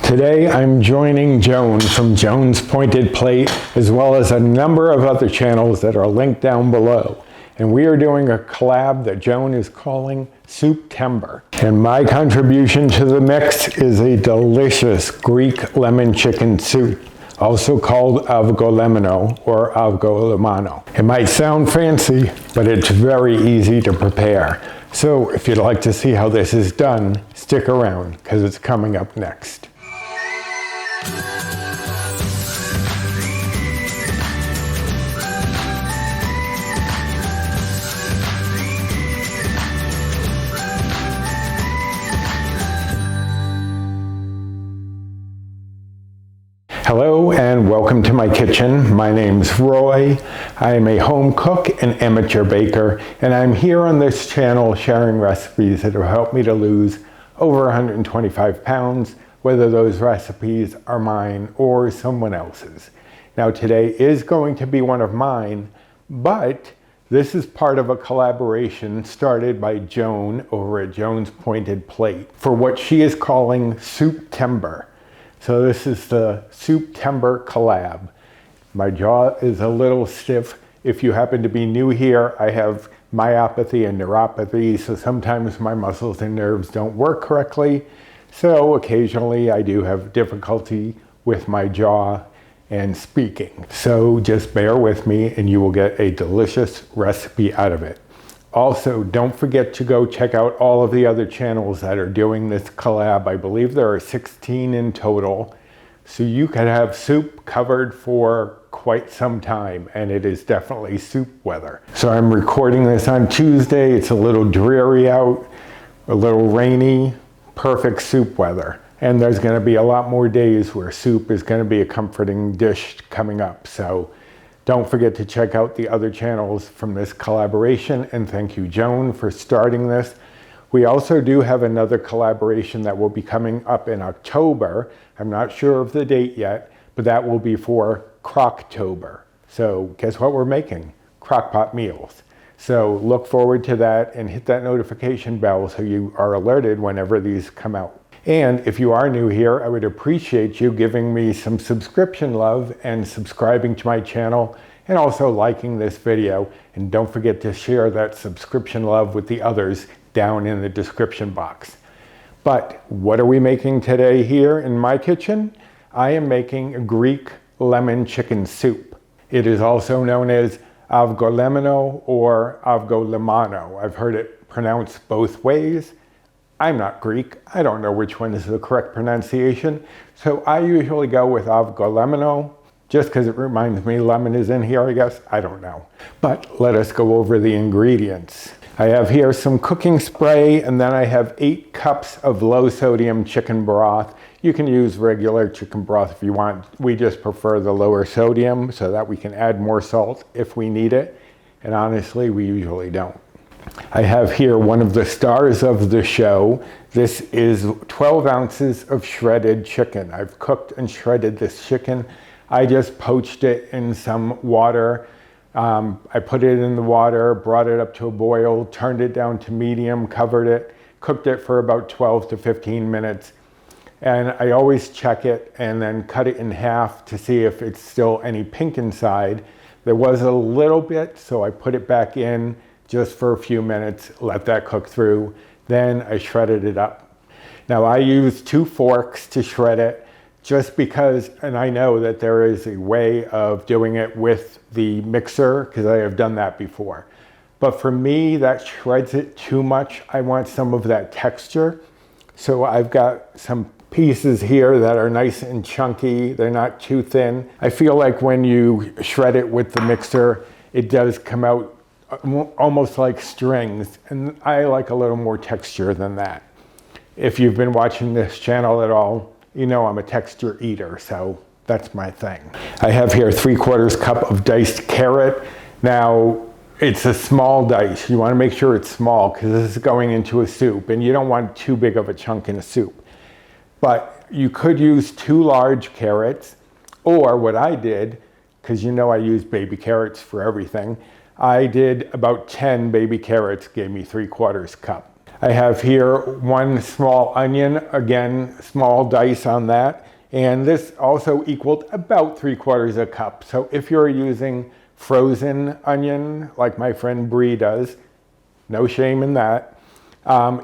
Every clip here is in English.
Today I'm joining Joan from Joan's Pointed Plate, as well as a number of other channels that are linked down below. And we are doing a collab that Joan is calling Soup-tember. And my contribution to the mix is a delicious Greek lemon chicken soup, also called Avgolemono or Avgolemono. It might sound fancy, but it's very easy to prepare. So if you'd like to see how this is done, stick around because it's coming up next. Hello and welcome to my kitchen. My name's Roy. I am a home cook and amateur baker, and I'm here on this channel sharing recipes that have helped me to lose over 125 pounds, whether those recipes are mine or someone else's. Now today is going to be one of mine, but this is part of a collaboration started by Joan over at Joan's Pointed Plate for what she is calling Soup-tember. So this is the Soup-tember Collab. My jaw is a little stiff. If you happen to be new here, I have myopathy and neuropathy, so sometimes my muscles and nerves don't work correctly. So occasionally I do have difficulty with my jaw and speaking. So just bear with me and you will get a delicious recipe out of it. Also, don't forget to go check out all of the other channels that are doing this collab. I believe there are 16 in total. So you could have soup covered for quite some time, and it is definitely soup weather. So I'm recording this on Tuesday. It's a little dreary out, a little rainy, perfect soup weather. And there's gonna be a lot more days where soup is gonna be a comforting dish coming up. So don't forget to check out the other channels from this collaboration, and thank you, Joan, for starting this. We also do have another collaboration that will be coming up in October. I'm not sure of the date yet, but that will be for Crocktober. So guess what we're making? Crockpot meals. So look forward to that and hit that notification bell so you are alerted whenever these come out. And if you are new here, I would appreciate you giving me some subscription love and subscribing to my channel and also liking this video. And don't forget to share that subscription love with the others down in the description box. But what are we making today here in my kitchen? I am making a Greek lemon chicken soup. It is also known as Avgolemono or Avgolemono. I've heard it pronounced both ways. I'm not Greek. I don't know which one is the correct pronunciation. So I usually go with Avgolemono just because it reminds me lemon is in here, I guess. I don't know. But let us go over the ingredients. I have here some cooking spray, and then I have 8 cups of low sodium chicken broth. You can use regular chicken broth if you want. We just prefer the lower sodium so that we can add more salt if we need it. And honestly, we usually don't. I have here one of the stars of the show. This is 12 ounces of shredded chicken. I've cooked and shredded this chicken. I just poached it in some water. I put it in the water, brought it up to a boil, turned it down to medium, covered it, cooked it for about 12 to 15 minutes. And I always check it and then cut it in half to see if it's still any pink inside. There was a little bit, so I put it back in just for a few minutes, let that cook through. Then I shredded it up. Now I use 2 forks to shred it just because, and I know that there is a way of doing it with the mixer because I have done that before. But for me, that shreds it too much. I want some of that texture. So I've got some pieces here that are nice and chunky. They're not too thin. I feel like when you shred it with the mixer, it does come out almost like strings, and I like a little more texture than that. If you've been watching this channel at all, you know I'm a texture eater, so that's my thing. I have here 3/4 cup of diced carrot. Now, it's a small dice. You want to make sure it's small because this is going into a soup, and you don't want too big of a chunk in a soup. But you could use 2 large carrots, or what I did, because you know I use baby carrots for everything, I did about 10 baby carrots, gave me 3/4 cup. I have here 1 small onion, again, small dice on that. And this also equaled about 3/4 cup. So if you're using frozen onion, like my friend Bree does, no shame in that,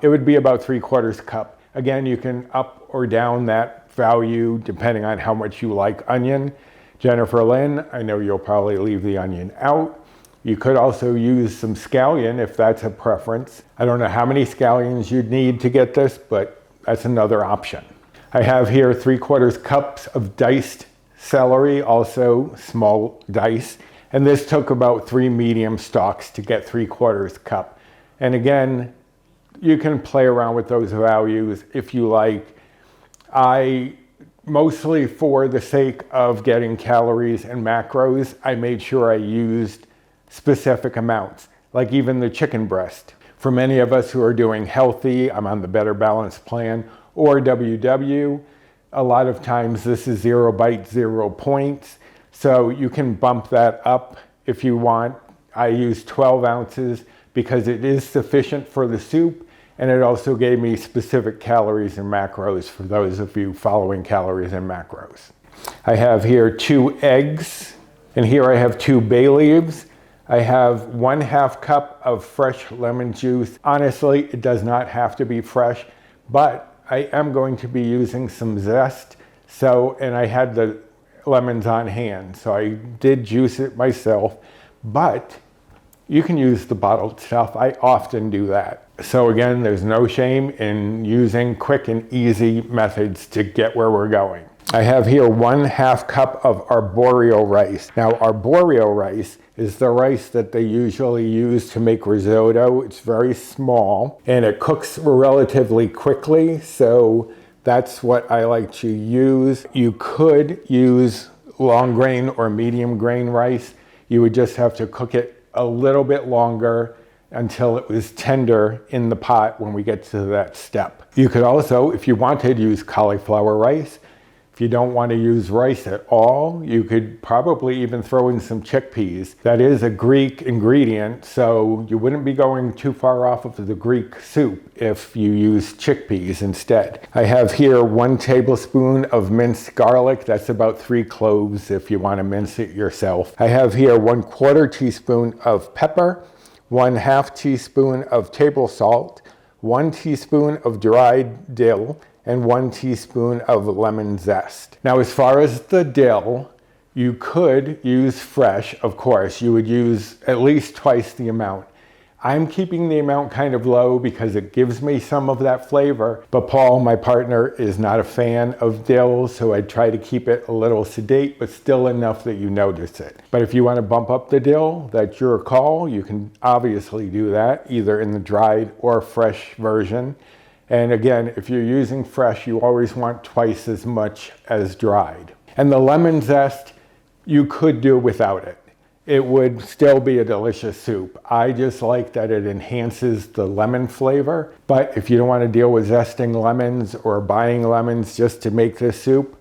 it would be about 3/4 cup. Again, you can up or down that value depending on how much you like onion. Jennifer Lynn, I know you'll probably leave the onion out. You could also use some scallion if that's a preference. I don't know how many scallions you'd need to get this, but that's another option. I have here 3/4 cups of diced celery, also small dice. And this took about 3 medium stalks to get 3/4 cup. And again, you can play around with those values if you like. I mostly, for the sake of getting calories and macros, I made sure I used specific amounts, like even the chicken breast. For many of us who are doing healthy, I'm on the Better Balance plan, or WW, a lot of times this is 0 bites, 0 points. So you can bump that up if you want. I use 12 ounces because it is sufficient for the soup, and it also gave me specific calories and macros for those of you following calories and macros. I have here 2 eggs, and here I have 2 bay leaves. I have 1/2 cup of fresh lemon juice. Honestly, it does not have to be fresh, but I am going to be using some zest. And I had the lemons on hand, so I did juice it myself, but you can use the bottled stuff. I often do that. So again, there's no shame in using quick and easy methods to get where we're going. I have here 1/2 cup of arborio rice. Now, arborio rice is the rice that they usually use to make risotto. It's very small and it cooks relatively quickly, so that's what I like to use. You could use long grain or medium grain rice. You would just have to cook it a little bit longer until it was tender in the pot when we get to that step. You could also, if you wanted, use cauliflower rice. If you don't want to use rice at all, you could probably even throw in some chickpeas. That is a Greek ingredient, so you wouldn't be going too far off of the Greek soup if you use chickpeas instead. I have here 1 tablespoon of minced garlic. That's about 3 cloves if you want to mince it yourself. I have here 1/4 teaspoon of pepper, 1/2 teaspoon of table salt, 1 teaspoon of dried dill, and 1 teaspoon of lemon zest. Now, as far as the dill, you could use fresh, of course. You would use at least twice the amount. I'm keeping the amount kind of low because it gives me some of that flavor, but Paul, my partner, is not a fan of dill, so I try to keep it a little sedate, but still enough that you notice it. But if you want to bump up the dill, that's your call. You can obviously do that, either in the dried or fresh version. And again, if you're using fresh, you always want twice as much as dried. And the lemon zest, you could do without it. It would still be a delicious soup. I just like that it enhances the lemon flavor. But if you don't want to deal with zesting lemons or buying lemons just to make this soup,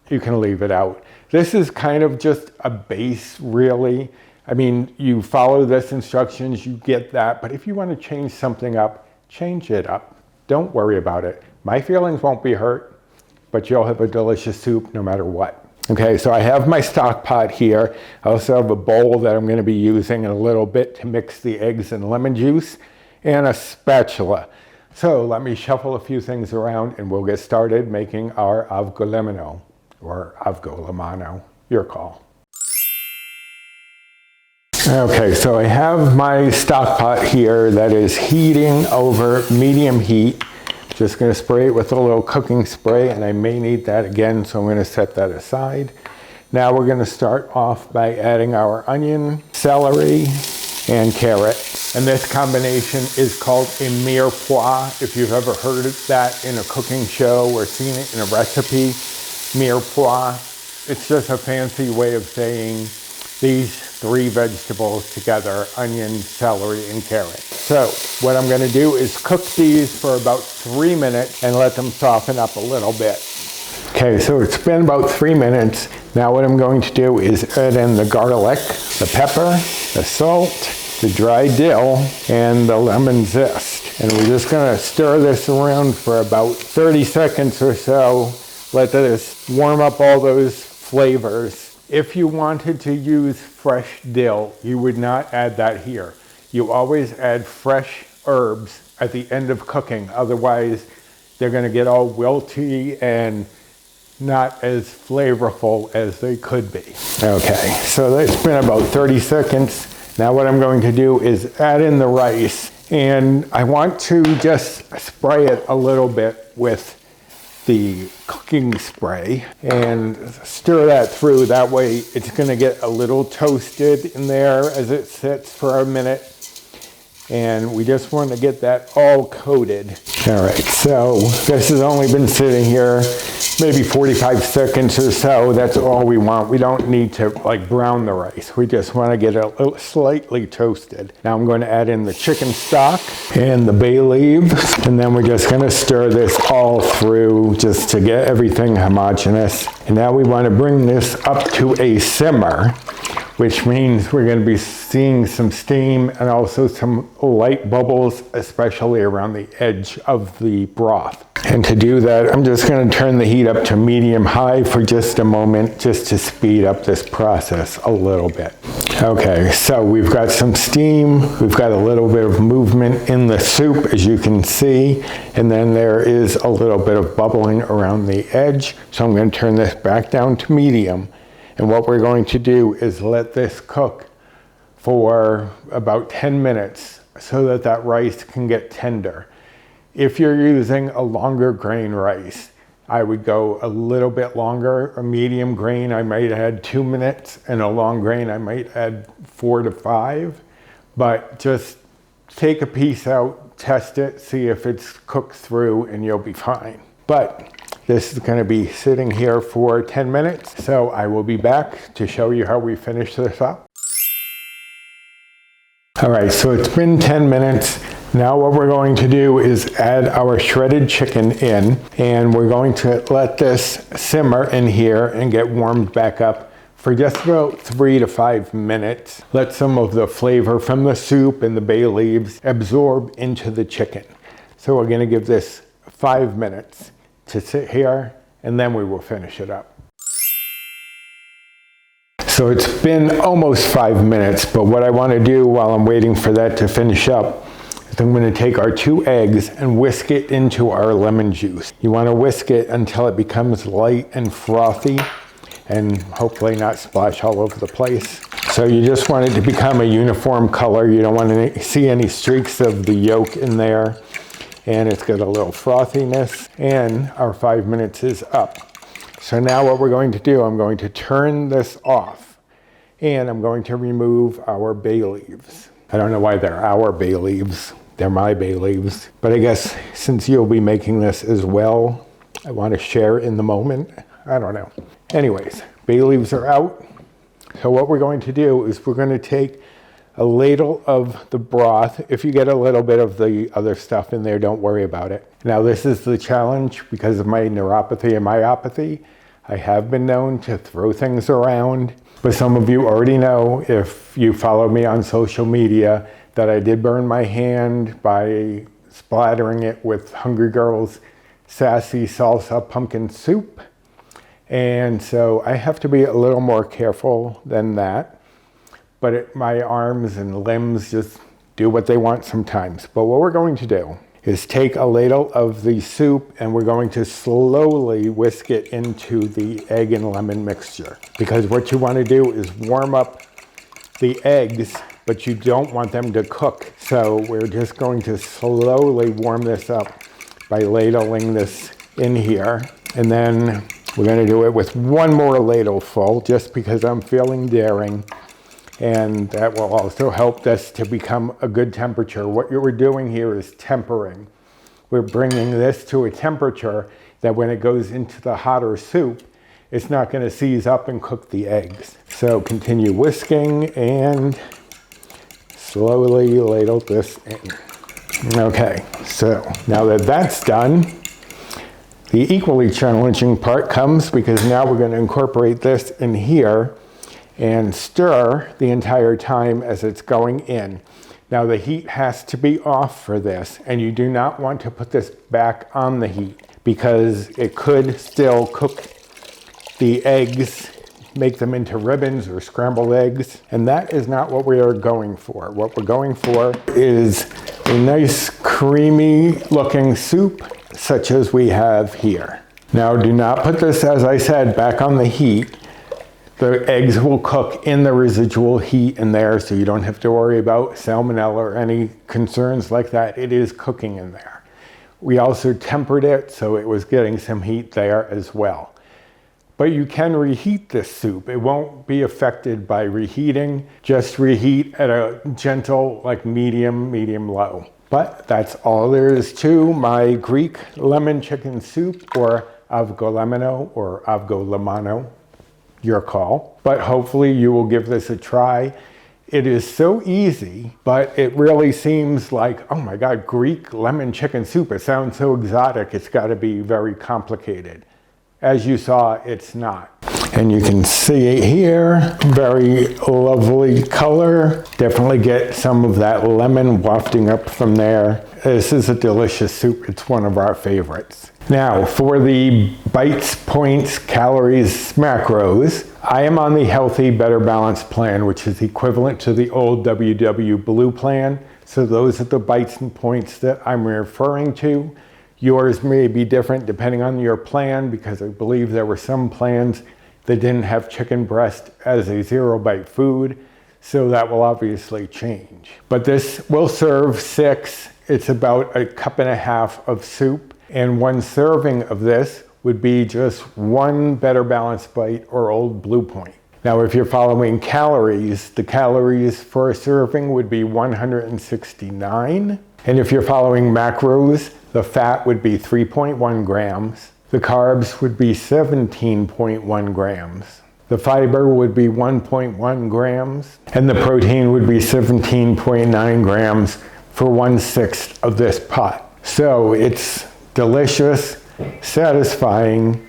you can leave it out. This is kind of just a base, really. I mean, you follow this instructions, you get that. But if you want to change something up, change it up. Don't worry about it. My feelings won't be hurt, but you'll have a delicious soup no matter what. Okay, so I have my stock pot here. I also have a bowl that I'm going to be using in a little bit to mix the eggs and lemon juice, and a spatula. So let me shuffle a few things around and we'll get started making our Avgolemono, or Avgolemono, your call. Okay, so I have my stock pot here that is heating over medium heat. Just going to spray it with a little cooking spray, and I may need that again, so I'm going to set that aside. Now we're going to start off by adding our onion, celery, and carrot. And this combination is called a mirepoix. If you've ever heard of that in a cooking show or seen it in a recipe, mirepoix, it's just a fancy way of saying these 3 vegetables together: onion, celery, and carrot. So what I'm going to do is cook these for about 3 minutes and let them soften up a little bit. Okay, so it's been about 3 minutes. Now what I'm going to do is add in the garlic, the pepper, the salt, the dry dill and the lemon zest. And we're just gonna stir this around for about 30 seconds or so. Let this warm up all those flavors. If you wanted to use fresh dill, you would not add that here. You always add fresh herbs at the end of cooking. Otherwise, they're gonna get all wilty and not as flavorful as they could be. Okay, so that's been about 30 seconds. Now what I'm going to do is add in the rice, and I want to just spray it a little bit with the cooking spray and stir that through. That way it's gonna get a little toasted in there as it sits for a minute. And we just want to get that all coated. All right, so this has only been sitting here maybe 45 seconds or so. That's all we want. We don't need to like brown the rice. We just want to get it a little slightly toasted. Now I'm going to add in the chicken stock and the bay leaves, and then we're just going to stir this all through just to get everything homogeneous. And now we want to bring this up to a simmer, which means we're going to be seeing some steam and also some light bubbles, especially around the edge of the broth. And to do that, I'm just going to turn the heat up to medium-high for just a moment, just to speed up this process a little bit. Okay, so we've got some steam, we've got a little bit of movement in the soup, as you can see, and then there is a little bit of bubbling around the edge. So I'm going to turn this back down to medium. And what we're going to do is let this cook for about 10 minutes so that that rice can get tender. If you're using a longer grain rice, I would go a little bit longer. A medium grain, I might add 2 minutes, and a long grain, I might add 4 to 5. But just take a piece out, test it, see if it's cooked through, and you'll be fine. But this is going to be sitting here for 10 minutes, so I will be back to show you how we finish this up. All right, so it's been 10 minutes. Now what we're going to do is add our shredded chicken in, and we're going to let this simmer in here and get warmed back up for just about 3 to 5 minutes. Let some of the flavor from the soup and the bay leaves absorb into the chicken. So we're going to give this 5 minutes to sit here, and then we will finish it up. So it's been almost 5 minutes, but what I want to do while I'm waiting for that to finish up is I'm going to take our 2 eggs and whisk it into our lemon juice. You want to whisk it until it becomes light and frothy, and hopefully not splash all over the place. So you just want it to become a uniform color. You don't want to see any streaks of the yolk in there. And it's got a little frothiness, and our 5 minutes is up. So now what we're going to do, I'm going to turn this off, and I'm going to remove our bay leaves. I don't know why they're our bay leaves. They're my bay leaves. But I guess since you'll be making this as well, I want to share in the moment. I don't know. Anyways, bay leaves are out. So what we're going to do is we're going to take a ladle of the broth. If you get a little bit of the other stuff in there, don't worry about it. Now this is the challenge because of my neuropathy and myopathy. I have been known to throw things around, but some of you already know, if you follow me on social media, that I did burn my hand by splattering it with Hungry Girl's Sassy Salsa Pumpkin Soup. And so I have to be a little more careful than that. But my arms and limbs just do what they want sometimes. But what we're going to do is take a ladle of the soup, and we're going to slowly whisk it into the egg and lemon mixture. Because what you want to do is warm up the eggs, but you don't want them to cook. So we're just going to slowly warm this up by ladling this in here. And then we're going to do it with 1 more ladle full, just because I'm feeling daring. And that will also help this to become a good temperature. What we're doing here is tempering. We're bringing this to a temperature that when it goes into the hotter soup, it's not going to seize up and cook the eggs. So continue whisking and slowly ladle this in. Okay, so now that that's done, the equally challenging part comes, because now we're going to incorporate this in here and stir the entire time as it's going in. Now the heat has to be off for this, and you do not want to put this back on the heat because it could still cook the eggs, make them into ribbons or scrambled eggs, and that is not what we are going for. What we're going for is a nice creamy looking soup such as we have here. Now do not put this, as I said, back on the heat. The eggs will cook in the residual heat in there, so you don't have to worry about salmonella or any concerns like that. It is cooking in there. We also tempered it, so it was getting some heat there as well. But you can reheat this soup. It won't be affected by reheating. Just reheat at a gentle, like medium low. But that's all there is to my Greek lemon chicken soup, or Avgolemono or Avgolemono. Your call, but hopefully you will give this a try. It is so easy, but it really seems like, oh my God, Greek lemon chicken soup. It sounds so exotic. It's got to be very complicated. As you saw, it's not. And you can see it here, very lovely color. Definitely get some of that lemon wafting up from there. This is a delicious soup. It's one of our favorites. Now, for the bites, points, calories, macros, I am on the Healthy Better Balanced plan, which is equivalent to the old WW Blue plan. So those are the bites and points that I'm referring to. Yours may be different depending on your plan, because I believe there were some plans that didn't have chicken breast as a 0-bite food. So that will obviously change. But this will serve 6. It's about a cup and a half of soup. And 1 serving of this would be just 1 Better Balanced bite or Old Blue Point. Now, if you're following calories, the calories for a serving would be 169. And if you're following macros, the fat would be 3.1 grams. The carbs would be 17.1 grams. The fiber would be 1.1 grams. And the protein would be 17.9 grams for 1/6 of this pot. So it's delicious, satisfying,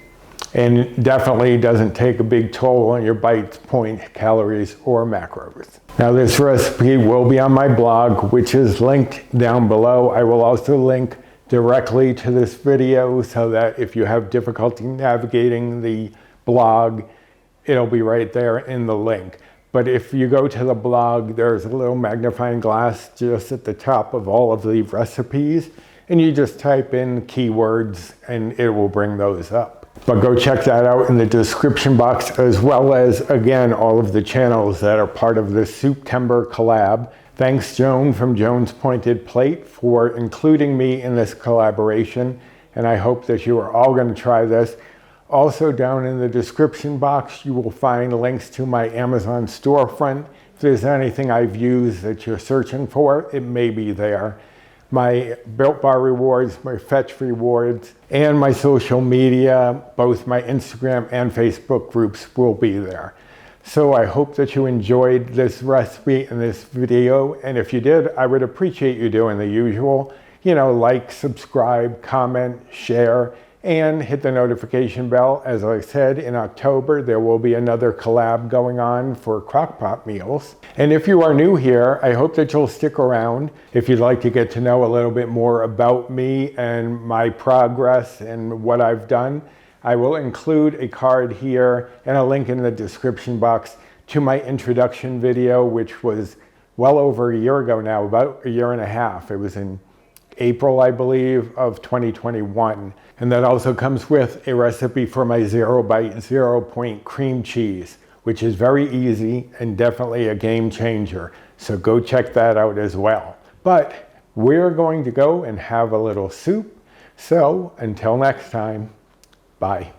and definitely doesn't take a big toll on your bites, point, calories, or macros. Now this recipe will be on my blog, which is linked down below. I will also link directly to this video so that if you have difficulty navigating the blog, it'll be right there in the link. But if you go to the blog, there's a little magnifying glass just at the top of all of the recipes, and you just type in keywords and it will bring those up. But go check that out in the description box, as well as, again, all of the channels that are part of the Soup-tember Collab. Thanks, Joan from Joan's Pointed Plate, for including me in this collaboration, and I hope that you are all going to try this. Also, down in the description box, you will find links to my Amazon storefront. If there's anything I've used that you're searching for, it may be there. My Built Bar rewards, my Fetch rewards, and my social media, both my Instagram and Facebook groups, will be there. So I hope that you enjoyed this recipe and this video, and if you did, I would appreciate you doing the usual. Like, subscribe, comment, share, and hit the notification bell. As I said, in October, there will be another collab going on for crockpot meals. And if you are new here, I hope that you'll stick around. If you'd like to get to know a little bit more about me and my progress and what I've done, I will include a card here and a link in the description box to my introduction video, which was well over a year ago now, about a year and a half. It was in April, I believe, of 2021. And that also comes with a recipe for my 0-bite, 0-point cream cheese, which is very easy and definitely a game changer. So go check that out as well. But we're going to go and have a little soup. So until next time, bye.